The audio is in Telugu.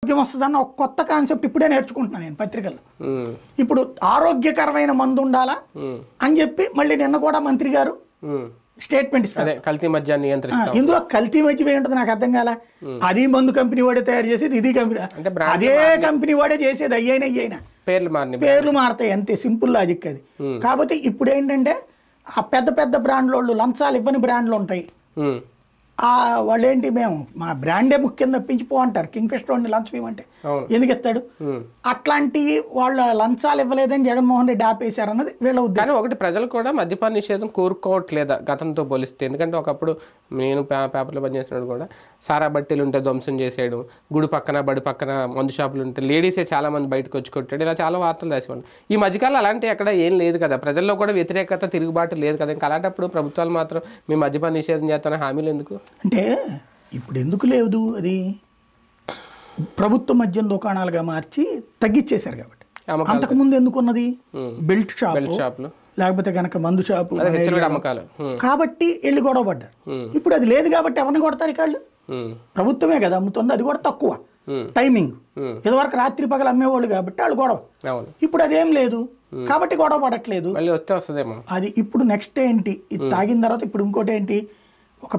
ఆరోగ్యం వస్తుందన్న ఒక కొత్త కాన్సెప్ట్ ఇప్పుడే నేర్చుకుంటున్నాను నేను పత్రికల్లో. ఇప్పుడు ఆరోగ్యకరమైన మందు ఉండాలా అని చెప్పి మళ్ళీ నిన్న కూడా మంత్రి గారు స్టేట్మెంట్ ఇస్తారు, కల్తీ మద్యాన్ని నియంత్రిస్తాం. ఇందులో కల్తీ మద్యం ఏంటది నాకు అర్థం కాల. అది మందు కంపెనీ వాడే తయారు చేసేది, ఇది కంపెనీ అదే కంపెనీ వాడే చేసేది, అయ్యైనా పేర్లు మారుతాయి అంతే, సింపుల్ లాజిక్ అది. కాకపోతే ఇప్పుడు ఏంటంటే ఆ పెద్ద పెద్ద బ్రాండ్లు లంచాలు ఇవ్వని బ్రాండ్లు ఉంటాయి, వాళ్ళు ఏంటి మేము మా బ్రాండే ముఖ్యం తప్పించిపో అంటారు. కింగ్ ఫిషర్ వాడిని లంచం ఇవ్వమంటే ఎందుకు ఇస్తాడు? అట్లాంటి వాళ్ళ లంచాలు ఇవ్వలేదని జగన్మోహన్ రెడ్డి ఆపేశారు అన్నది వీళ్ళ ఉద్దేశం. కానీ ఒకటి, ప్రజలు కూడా మద్యపాన నిషేధం కోరుకోవట్లేదా గతంతో పోలిస్తే? ఎందుకంటే ఒకప్పుడు నేను పేపర్లో పనిచేసినప్పుడు కూడా సారా బట్టీలు ఉంటే ధ్వంసం చేసేయడం, గుడి పక్కన బడి పక్కన మందు షాపులు ఉంటే లేడీసే చాలా మంది బయటకు వచ్చి కొట్టాడు, ఇలా చాలా వార్తలు రాసేవాళ్ళు. ఈ మధ్యకాలం అలాంటి ఎక్కడ ఏం లేదు కదా, ప్రజల్లో కూడా వ్యతిరేకత తిరుగుబాటు లేదు కదా. ఇంకా అలాంటప్పుడు ప్రభుత్వాలు మాత్రం మేము మద్యపాన నిషేధం చేస్తానని హామీలు ఎందుకు? అంటే ఇప్పుడు ఎందుకు లేదు, అది ప్రభుత్వ మద్యం దుకాణాలుగా మార్చి తగ్గించేశారు కాబట్టి. అంతకుముందు ఎందుకున్నది బెల్ట్ షాపులు లేకపోతే కనుక మందు షాపు కాబట్టి వెళ్ళి గొడవ పడ్డారు. ఇప్పుడు అది లేదు కాబట్టి ఎవరిని కొడతారు వాళ్ళు? ప్రభుత్వమే కదా అమ్ముతుంది, అది కూడా తక్కువ టైమింగ్. ఇదివరకు రాత్రి పగలు అమ్మేవాళ్ళు కాబట్టి వాళ్ళు గొడవ. ఇప్పుడు అదేం లేదు కాబట్టి గొడవ పడట్లేదు. అది ఇప్పుడు నెక్స్ట్ ఏంటి, ఇది తాగిన తర్వాత ఇప్పుడు ఇంకోటి ఏంటి, ఒక